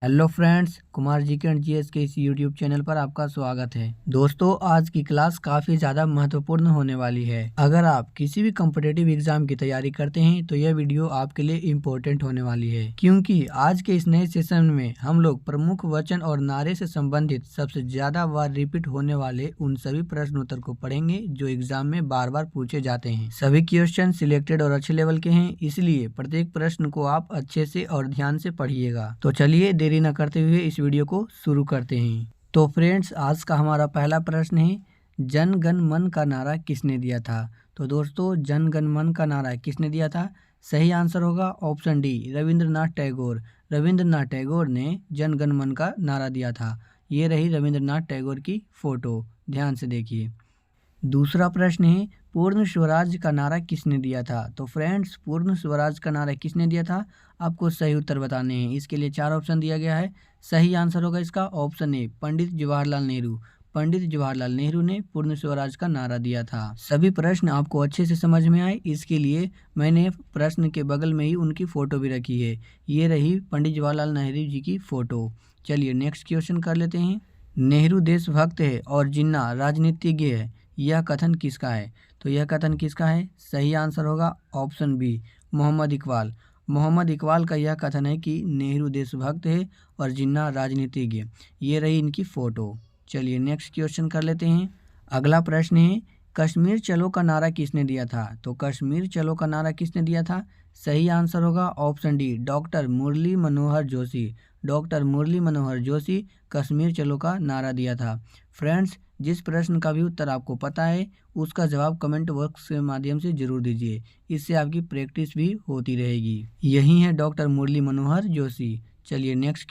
Hello friends, Kumar ji के GS के इस यूट्यूब चैनल पर आपका स्वागत है। दोस्तों, आज की क्लास काफ़ी ज़्यादा महत्वपूर्ण होने वाली है। अगर आप किसी भी कॉम्पिटिटिव एग्जाम की तैयारी करते हैं तो यह वीडियो आपके लिए इम्पोर्टेंट होने वाली है, क्योंकि आज के इस नए सेशन में हम लोग प्रमुख वचन और नारे से संबंधित सबसे ज़्यादा बार रिपीट होने वाले उन सभी प्रश्न उत्तर को पढ़ेंगे जो एग्जाम में बार बार पूछे जाते हैं। सभी क्वेश्चन सिलेक्टेड और अच्छे लेवल के हैं, इसलिए प्रत्येक प्रश्न को आप अच्छे से और ध्यान से पढ़िएगा। तो चलिए देरी न करते हुए इस वीडियो को शुरू करते हैं। तो फ्रेंड्स, आज का हमारा पहला प्रश्न है, जन गण मन का नारा किसने दिया था। तो दोस्तों, जन गण मन का नारा किसने दिया था? सही आंसर होगा ऑप्शन डी, रविंद्रनाथ टैगोर। रविंद्रनाथ टैगोर ने जन गण मन का नारा दिया था। ये रही रविंद्रनाथ टैगोर की फोटो, ध्यान से देखिए। दूसरा प्रश्न है, पूर्ण स्वराज का नारा किसने दिया था। तो फ्रेंड्स, पूर्ण स्वराज का नारा किसने दिया था? आपको सही उत्तर बताने हैं। इसके लिए 4 ऑप्शन दिया गया है। सही आंसर होगा इसका ऑप्शन ए, पंडित जवाहरलाल नेहरू। पंडित जवाहरलाल नेहरू ने पूर्ण स्वराज का नारा दिया था। सभी प्रश्न आपको अच्छे से समझ में आए, इसके लिए मैंने प्रश्न के बगल में ही उनकी फोटो भी रखी है। ये रही पंडित जवाहरलाल नेहरू जी की फोटो। चलिए नेक्स्ट क्वेश्चन कर लेते हैं। नेहरू देशभक्त है और जिन्ना राजनीतिज्ञ है, यह कथन किसका है? तो यह कथन किसका है? सही आंसर होगा ऑप्शन बी, मोहम्मद इकबाल। मोहम्मद इकबाल का यह कथन है कि नेहरू देशभक्त है और जिन्ना राजनीतिज्ञ। ये रही इनकी फोटो। चलिए नेक्स्ट क्वेश्चन कर लेते हैं। अगला प्रश्न है, कश्मीर चलो का नारा किसने दिया था? तो कश्मीर चलो का नारा किसने दिया था? सही आंसर होगा option D, doctor Murli Manohar Joshi. Doctor Murli Manohar Joshi Kashmir चलो का नारा दिया था। फ्रेंड्स, जिस प्रश्न का भी उत्तर आपको पता है उसका जवाब कमेंट बॉक्स के माध्यम से जरूर दीजिए, इससे आपकी प्रैक्टिस भी होती रहेगी। यही है डॉक्टर मुरली मनोहर जोशी। चलिए नेक्स्ट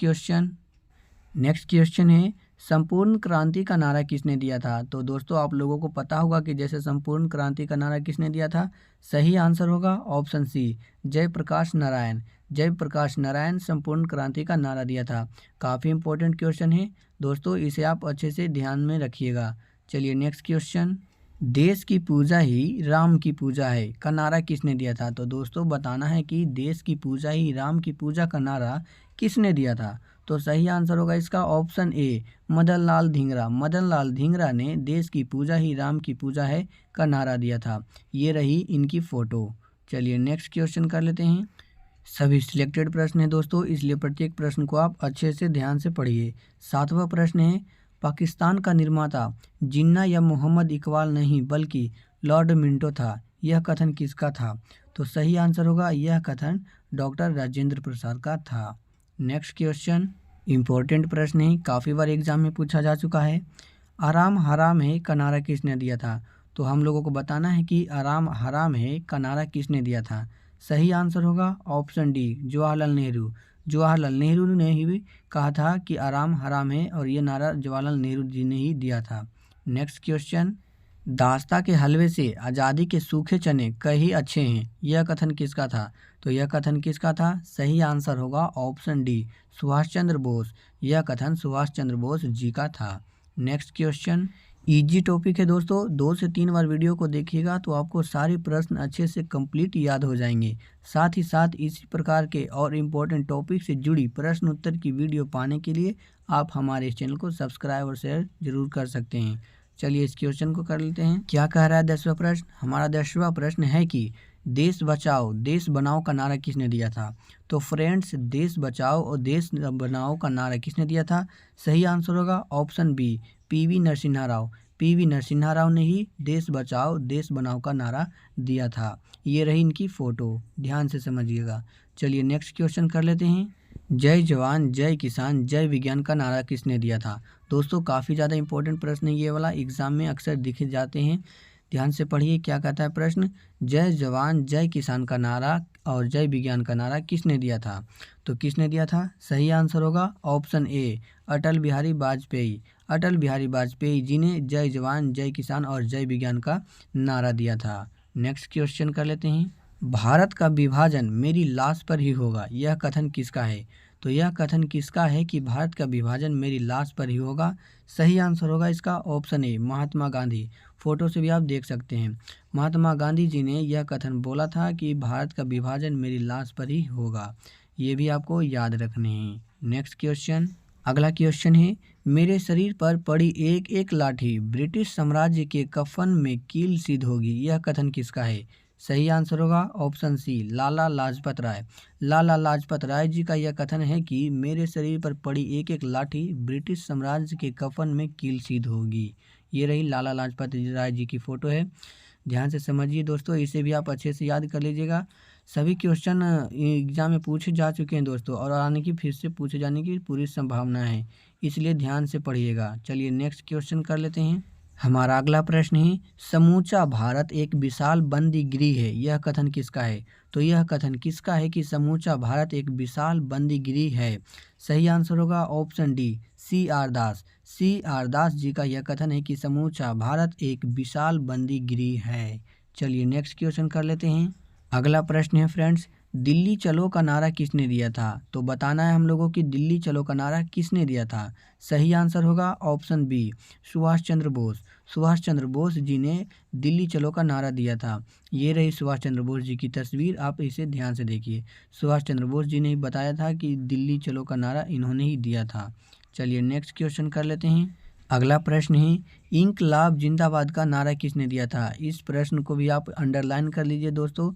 क्वेश्चन है, संपूर्ण क्रांति का नारा किसने दिया था? तो दोस्तों, आप लोगों को पता होगा कि जैसे संपूर्ण क्रांति का नारा किसने दिया था। सही आंसर होगा ऑप्शन सी, जयप्रकाश नारायण। जयप्रकाश नारायण संपूर्ण क्रांति का नारा दिया था। काफ़ी इंपॉर्टेंट क्वेश्चन है दोस्तों, इसे आप अच्छे से ध्यान में रखिएगा। चलिए नेक्स्ट क्वेश्चन, देश की पूजा ही राम की पूजा है का नारा किसने दिया था? तो दोस्तों, बताना है कि देश की पूजा ही राम की पूजा का नारा किसने दिया था। तो सही आंसर होगा इसका ऑप्शन ए, मदन लाल धिंगरा। मदन लाल धिंगरा ने देश की पूजा ही राम की पूजा है का नारा दिया था। ये रही इनकी फोटो। चलिए नेक्स्ट क्वेश्चन कर लेते हैं। सभी सिलेक्टेड प्रश्न है दोस्तों, इसलिए प्रत्येक प्रश्न को आप अच्छे से ध्यान से पढ़िए। 7वां प्रश्न है, पाकिस्तान का निर्माता जिन्ना या मोहम्मद इकबाल नहीं बल्कि लॉर्ड मिंटो था, यह कथन किसका था? तो सही आंसर होगा यह कथन डॉक्टर राजेंद्र प्रसाद का था। नेक्स्ट क्वेश्चन इम्पोर्टेंट प्रश्न है, काफ़ी बार एग्जाम में पूछा जा चुका है। आराम हराम है का नारा किसने दिया था? तो हम लोगों को बताना है कि आराम हराम है का नारा किसने दिया था। सही आंसर होगा ऑप्शन डी, जवाहरलाल नेहरू। जवाहरलाल नेहरू ने ही कहा था कि आराम हराम है, और ये नारा जवाहरलाल नेहरू जी ने ही दिया था। नेक्स्ट क्वेश्चन, दास्ता के हलवे से आज़ादी के सूखे चने कहीं अच्छे हैं, यह कथन किसका था? तो यह कथन किसका था? सही आंसर होगा ऑप्शन डी, सुभाष चंद्र बोस। यह कथन सुभाष चंद्र बोस जी का था। नेक्स्ट क्वेश्चन इजी टॉपिक है दोस्तों, 2 से 3 बार वीडियो को देखिएगा तो आपको सारे प्रश्न अच्छे से कंप्लीट याद हो जाएंगे। साथ ही साथ इसी प्रकार के और इम्पोर्टेंट टॉपिक से जुड़ी प्रश्न उत्तर की वीडियो पाने के लिए आप हमारे इस चैनल को सब्सक्राइब और शेयर जरूर कर सकते हैं। चलिए इस क्वेश्चन को कर लेते हैं। क्या कह रहा है 10वां प्रश्न? हमारा 10वां प्रश्न है कि देश बचाओ देश बनाओ का नारा किसने दिया था? तो फ्रेंड्स, देश बचाओ और देश बनाओ का नारा किसने दिया था? सही आंसर होगा ऑप्शन बी, पीवी नरसिम्हा राव। पीवी नरसिम्हा राव ने ही देश बचाओ देश बनाओ का नारा दिया था। ये रही इनकी फोटो, ध्यान से समझिएगा। चलिए नेक्स्ट क्वेश्चन कर लेते हैं। जय जवान जय किसान जय विज्ञान का नारा किसने दिया था? दोस्तों, काफ़ी ज़्यादा इंपॉर्टेंट प्रश्न है ये वाला, एग्जाम में अक्सर दिखे जाते हैं। ध्यान से पढ़िए क्या कहता है प्रश्न। जय जवान जय किसान का नारा और जय विज्ञान का नारा किसने दिया था? तो किसने दिया था? सही आंसर होगा ऑप्शन ए, अटल बिहारी वाजपेयी। अटल बिहारी वाजपेयी जी ने जय जवान जय किसान और जय विज्ञान का नारा दिया था। नेक्स्ट क्वेश्चन कर लेते हैं। भारत का विभाजन मेरी लाश पर ही होगा, यह कथन किसका है? तो यह कथन किसका है कि भारत का विभाजन मेरी लाश पर ही होगा? सही आंसर होगा इसका option A, Mahatma Gandhi. Photo से भी आप देख सकते हैं, महात्मा गांधी जी ने यह कथन बोला था कि भारत का विभाजन मेरी लाश पर ही होगा। ये भी आपको याद रखने हैं। नेक्स्ट क्वेश्चन, अगला क्वेश्चन है, मेरे शरीर पर पड़ी एक एक लाठी ब्रिटिश साम्राज्य के कफन में कील सिद्ध होगी, यह कथन किसका है? सही आंसर होगा ऑप्शन सी, लाला लाजपत राय। लाला लाजपत राय जी का यह कथन है कि मेरे शरीर पर पड़ी एक एक लाठी ब्रिटिश साम्राज्य के कफन में कील सिद्ध होगी। ये रही लाला लाजपत राय जी की फोटो है। ध्यान से समझिए दोस्तों, इसे भी आप अच्छे से याद कर लीजिएगा। सभी क्वेश्चन एग्जाम में पूछे जा चुके हैं दोस्तों, और आने की फिर से पूछे जाने की पूरी संभावना है, इसलिए ध्यान से पढ़िएगा। चलिए नेक्स्ट क्वेश्चन कर लेते हैं। हमारा अगला प्रश्न है, समूचा भारत एक विशाल बंदी गृह है, यह कथन किसका है? तो यह कथन किसका है कि समूचा भारत एक विशाल बंदी गृह है? सही आंसर होगा ऑप्शन डी, सी आर दास। सी आर दास जी का यह कथन है कि समूचा भारत एक विशाल बंदी गृह है। चलिए नेक्स्ट क्वेश्चन कर लेते हैं। अगला प्रश्न है फ्रेंड्स, दिल्ली चलो का नारा किसने दिया था? तो बताना है हम लोगों की दिल्ली चलो का नारा किसने दिया था। सही आंसर होगा ऑप्शन बी, सुभाष चंद्र बोस। सुभाष चंद्र बोस जी ने दिल्ली चलो का नारा दिया था। ये रही सुभाष चंद्र बोस जी की तस्वीर, आप इसे ध्यान से देखिए। सुभाष चंद्र बोस जी ने ही बताया था कि दिल्ली चलो का नारा इन्होंने ही दिया था। चलिए नेक्स्ट क्वेश्चन कर लेते हैं। अगला प्रश्न है, इंकलाब जिंदाबाद का नारा किसने दिया था? इस प्रश्न को भी आप अंडरलाइन कर लीजिए दोस्तों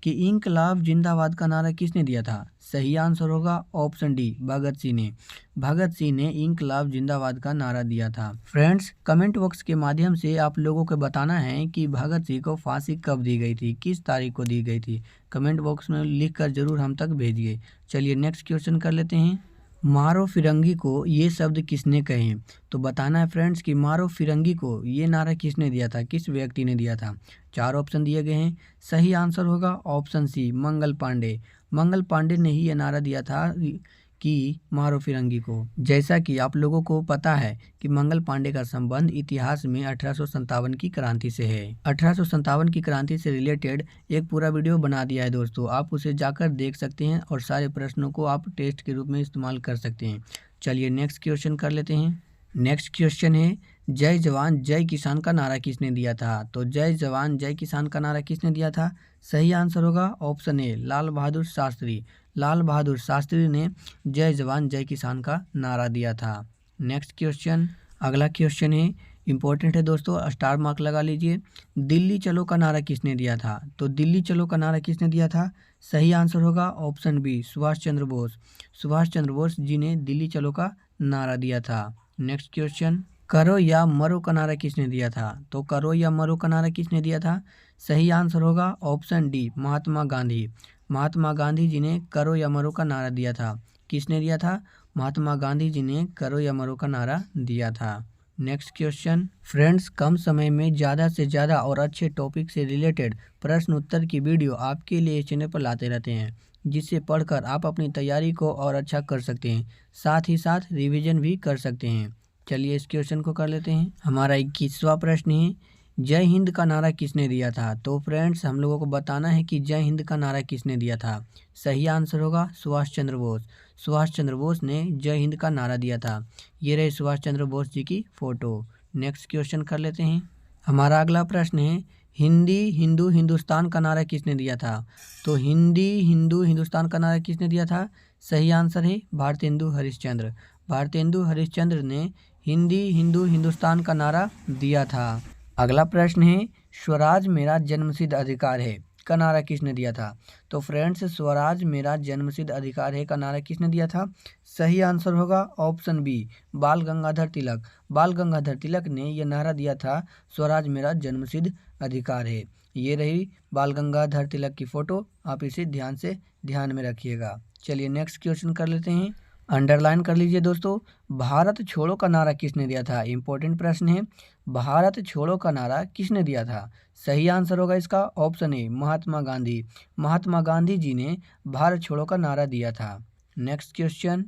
कि इंकलाब जिंदाबाद का नारा किसने दिया था। सही आंसर होगा ऑप्शन डी, भगत सिंह ने। भगत सिंह ने इंकलाब जिंदाबाद का नारा दिया था। फ्रेंड्स, कमेंट बॉक्स के माध्यम से आप लोगों को बताना है कि भगत सिंह को फांसी कब दी गई थी, किस तारीख को दी गई थी। कमेंट बॉक्स में लिख कर जरूर हम तक भेजिए। चलिए नेक्स्ट क्वेश्चन कर लेते हैं। मारो फिरंगी को ये शब्द किसने कहे? तो बताना है फ्रेंड्स कि मारो फिरंगी को ये नारा किसने दिया था, किस व्यक्ति ने दिया था। 4 ऑप्शन दिए गए हैं। सही आंसर होगा ऑप्शन सी, मंगल पांडे। मंगल पांडे ने ही ये नारा दिया था कि मारो फिरंगी को। जैसा कि आप लोगों को पता है कि मंगल पांडे का संबंध इतिहास में 1857 की क्रांति से है। 1857 की क्रांति से रिलेटेड एक पूरा वीडियो बना दिया है दोस्तों, आप उसे जाकर देख सकते हैं और सारे प्रश्नों को आप टेस्ट के रूप में इस्तेमाल कर सकते हैं। चलिए नेक्स्ट क्वेश्चन कर लेते हैं। नेक्स्ट क्वेश्चन है, जय जवान जय किसान का नारा किसने दिया था? तो जय जवान जय किसान का नारा किसने दिया था? सही आंसर होगा ऑप्शन ए, लाल बहादुर शास्त्री। लाल बहादुर शास्त्री ने जय जवान जय किसान का नारा दिया था। नेक्स्ट क्वेश्चन, अगला क्वेश्चन है, इंपॉर्टेंट है दोस्तों, स्टार मार्क लगा लीजिए। दिल्ली चलो का नारा किसने दिया था? तो दिल्ली चलो का नारा किसने दिया था? सही आंसर होगा ऑप्शन बी, सुभाष चंद्र बोस। सुभाष चंद्र बोस जी ने दिल्ली चलो का नारा दिया था। नेक्स्ट क्वेश्चन, करो या मरो का नारा किसने दिया था? तो करो या मरो का नारा किसने दिया था? सही आंसर होगा ऑप्शन डी, महात्मा गांधी। महात्मा गांधी जी ने करो या मरो का नारा दिया था। किसने दिया था? महात्मा गांधी जी ने करो या मरो का नारा दिया था। नेक्स्ट क्वेश्चन, फ्रेंड्स, कम समय में ज़्यादा से ज़्यादा और अच्छे टॉपिक से रिलेटेड प्रश्न उत्तर की वीडियो आपके लिए इस चैनल पर लाते रहते हैं, जिससे पढ़कर आप अपनी तैयारी को और अच्छा कर सकते हैं, साथ ही साथ रिवीजन भी कर सकते हैं। चलिए इस क्वेश्चन को कर लेते हैं। हमारा 21वां प्रश्न है, जय हिंद का नारा किसने दिया था? तो फ्रेंड्स, हम लोगों को बताना है कि जय हिंद का नारा किसने दिया था। सही आंसर होगा सुभाष चंद्र बोस। सुभाष चंद्र बोस ने जय हिंद का नारा दिया था। ये रहे सुभाष चंद्र बोस जी की फोटो। नेक्स्ट क्वेश्चन कर लेते हैं। हमारा अगला प्रश्न है, हिंदी हिंदू हिंदुस्तान का नारा किसने दिया था? तो हिंदी हिंदू हिंदुस्तान का नारा किसने दिया था? सही आंसर है भारतेंदु हरिश्चंद्र। भारतेंदु हरिश्चंद्र ने हिंदी हिंदू हिंदुस्तान का नारा दिया था। अगला प्रश्न है, स्वराज मेरा जन्मसिद्ध अधिकार है का नारा किसने दिया था? तो फ्रेंड्स, स्वराज मेरा जन्मसिद्ध अधिकार है का नारा किसने दिया था? सही आंसर होगा ऑप्शन बी, बाल गंगाधर तिलक। बाल गंगाधर तिलक ने यह नारा दिया था, स्वराज मेरा जन्मसिद्ध अधिकार है। ये रही बाल गंगाधर तिलक की फोटो, आप इसे ध्यान में रखिएगा। चलिए नेक्स्ट क्वेश्चन कर लेते हैं। अंडरलाइन कर लीजिए दोस्तों, भारत छोड़ो का नारा किसने दिया था? इंपॉर्टेंट प्रश्न है, भारत छोड़ो का नारा किसने दिया था? सही आंसर होगा इसका ऑप्शन ए, महात्मा गांधी। महात्मा गांधी जी ने भारत छोड़ो का नारा दिया था। नेक्स्ट क्वेश्चन,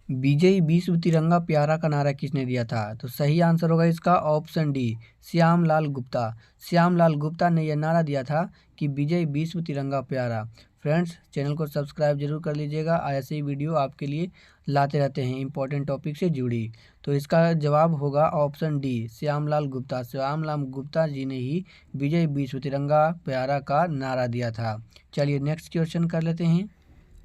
विजय विश्व तिरंगा प्यारा का नारा किसने दिया था? तो सही आंसर होगा इसका ऑप्शन डी, श्यामलाल गुप्ता। श्यामलाल गुप्ता ने यह नारा दिया था कि विजय विश्व तिरंगा प्यारा। फ्रेंड्स, चैनल को सब्सक्राइब जरूर कर लीजिएगा, ऐसे ही वीडियो आपके लिए लाते रहते हैं इंपॉर्टेंट टॉपिक से जुड़ी। तो इसका जवाब होगा ऑप्शन डी, श्यामलाल गुप्ता। श्यामलाल गुप्ता जी ने ही विजय विश्व तिरंगा प्यारा का नारा दिया था। चलिए नेक्स्ट क्वेश्चन कर लेते हैं।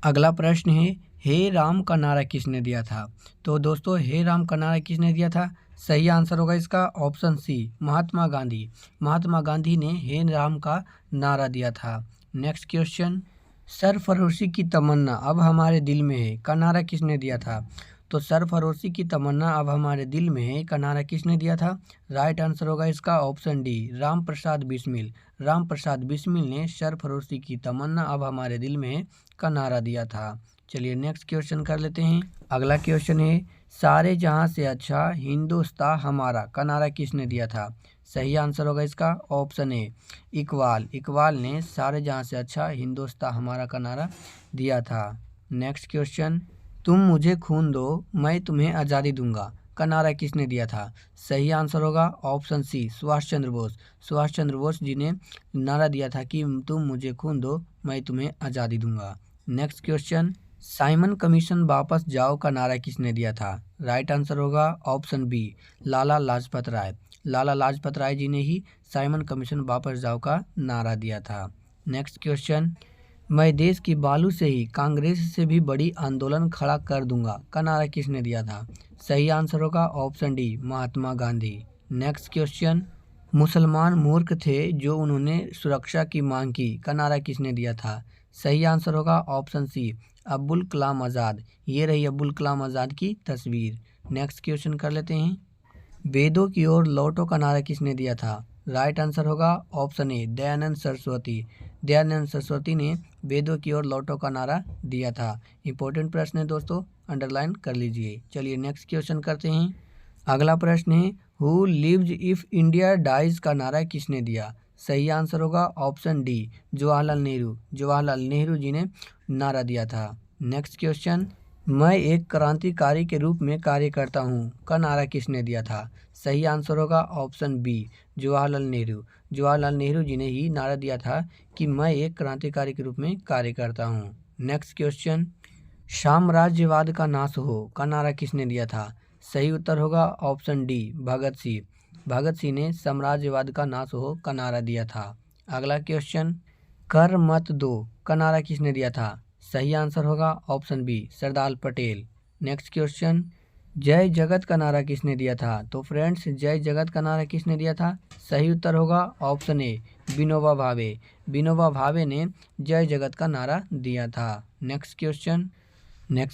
अगला प्रश्न है, हे राम का नारा किसने दिया था? तो दोस्तों हे राम का नारा किसने दिया था? सही आंसर होगा इसका ऑप्शन सी, महात्मा गांधी। महात्मा गांधी ने हे राम का नारा दिया था। नेक्स्ट क्वेश्चन, सरफरोशी की तमन्ना अब हमारे दिल में है का नारा किसने दिया था? तो सरफरोशी की तमन्ना अब हमारे दिल में है का नारा किसने दिया था? राइट आंसर होगा इसका ऑप्शन डी, राम प्रसाद बिस्मिल। राम प्रसाद बिस्मिल ने सरफरोशी की तमन्ना अब हमारे दिल में है का नारा दिया था। चलिए नेक्स्ट क्वेश्चन कर लेते हैं। अगला क्वेश्चन है, सारे जहां से अच्छा हिंदुस्तान हमारा का नारा किसने दिया था? सही आंसर होगा इसका ऑप्शन ए, इकबाल। इकबाल ने सारे जहां से अच्छा हिंदुस्तान हमारा का नारा दिया था। नेक्स्ट क्वेश्चन, तुम मुझे खून दो मैं तुम्हें आज़ादी दूंगा का नारा किसने दिया था? सही आंसर होगा ऑप्शन सी, सुभाष चंद्र बोस। सुभाष चंद्र बोस जी ने नारा दिया था कि तुम मुझे खून दो मैं तुम्हें आज़ादी दूंगा। नेक्स्ट क्वेश्चन, साइमन कमीशन वापस जाओ का नारा किसने दिया था? राइट आंसर होगा ऑप्शन बी, लाला लाजपत राय। लाला लाजपत राय जी ने ही साइमन कमीशन वापस जाओ का नारा दिया था। नेक्स्ट क्वेश्चन, मैं देश की बालू से ही कांग्रेस से भी बड़ी आंदोलन खड़ा कर दूंगा का नारा किसने दिया था? सही आंसर होगा option D, Mahatma Gandhi. Next question, मुसलमान मूर्ख थे जो उन्होंने सुरक्षा की मांग की का नारा किसने दिया था? सही आंसर होगा ऑप्शन सी, अब्दुल कलाम आज़ाद। ये रही अब्दुल कलाम आज़ाद की तस्वीर। नेक्स्ट क्वेश्चन कर लेते हैं, वेदों की ओर लौटो का नारा किसने दिया था? राइट आंसर होगा ऑप्शन ए, दयानंद सरस्वती। दयानंद सरस्वती ने वेदों की ओर लौटो का नारा दिया था। इंपॉर्टेंट प्रश्न है दोस्तों, अंडरलाइन कर लीजिए। चलिए नेक्स्ट क्वेश्चन करते हैं। अगला प्रश्न है, who lives if India dies का नारा किसने दिया? सही आंसर होगा ऑप्शन डी, जवाहरलाल नेहरू। जवाहरलाल नेहरू जी ने नारा दिया था। नेक्स्ट क्वेश्चन, मैं एक क्रांतिकारी के रूप में कार्य करता हूँ का नारा किसने दिया था? सही आंसर होगा ऑप्शन बी, जवाहरलाल नेहरू। जवाहरलाल नेहरू जी ने ही नारा दिया था कि मैं एक क्रांतिकारी के रूप में कार्य करता हूँ। नेक्स्ट क्वेश्चन, साम्राज्यवाद का नाश हो का नारा किसने दिया था? सही उत्तर होगा ऑप्शन डी, भगत सिंह। भगत सिंह ने साम्राज्यवाद का नाश हो का नारा दिया था। अगला क्वेश्चन, कर मत दो का नारा किसने दिया था? सही आंसर होगा option B, Sardar Patel. Next question, जय जगत का नारा किसने दिया था? तो फ्रेंड्स जय जगत का नारा किसने दिया था? सही उत्तर होगा ऑप्शन ए, विनोबा भावे। विनोबा भावे ने जय जगत का नारा दिया था। नेक्स्ट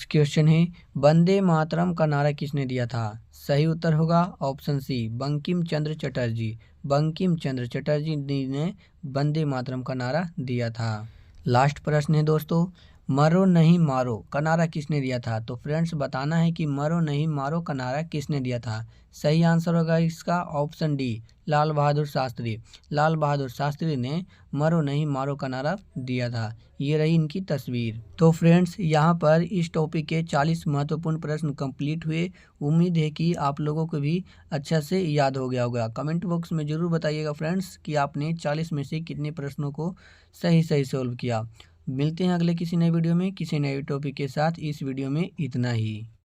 क्वेश्चन है, वंदे मातरम का नारा किसने दिया था? सही उत्तर होगा ऑप्शन सी, बंकिम चंद्र चटर्जी। बंकिम चंद्र चटर्जी ने वंदे मातरम का नारा दिया था। लास्ट प्रश्न है दोस्तों, मरो नहीं मारो का नारा किसने दिया था? तो फ्रेंड्स बताना है कि मरो नहीं मारो का नारा किसने दिया था। सही आंसर होगा इसका ऑप्शन डी, लाल बहादुर शास्त्री। लाल बहादुर शास्त्री ने मरो नहीं मारो का नारा दिया था। ये रही इनकी तस्वीर। तो फ्रेंड्स यहाँ पर इस टॉपिक के 40 महत्वपूर्ण प्रश्न कंप्लीट हुए। उम्मीद है कि आप लोगों को भी अच्छा से याद हो गया होगा। कमेंट बॉक्स में ज़रूर बताइएगा फ्रेंड्स कि आपने 40 में से कितने प्रश्नों को सही सही सॉल्व किया। मिलते हैं अगले किसी नए वीडियो में किसी नए टॉपिक के साथ। इस वीडियो में इतना ही।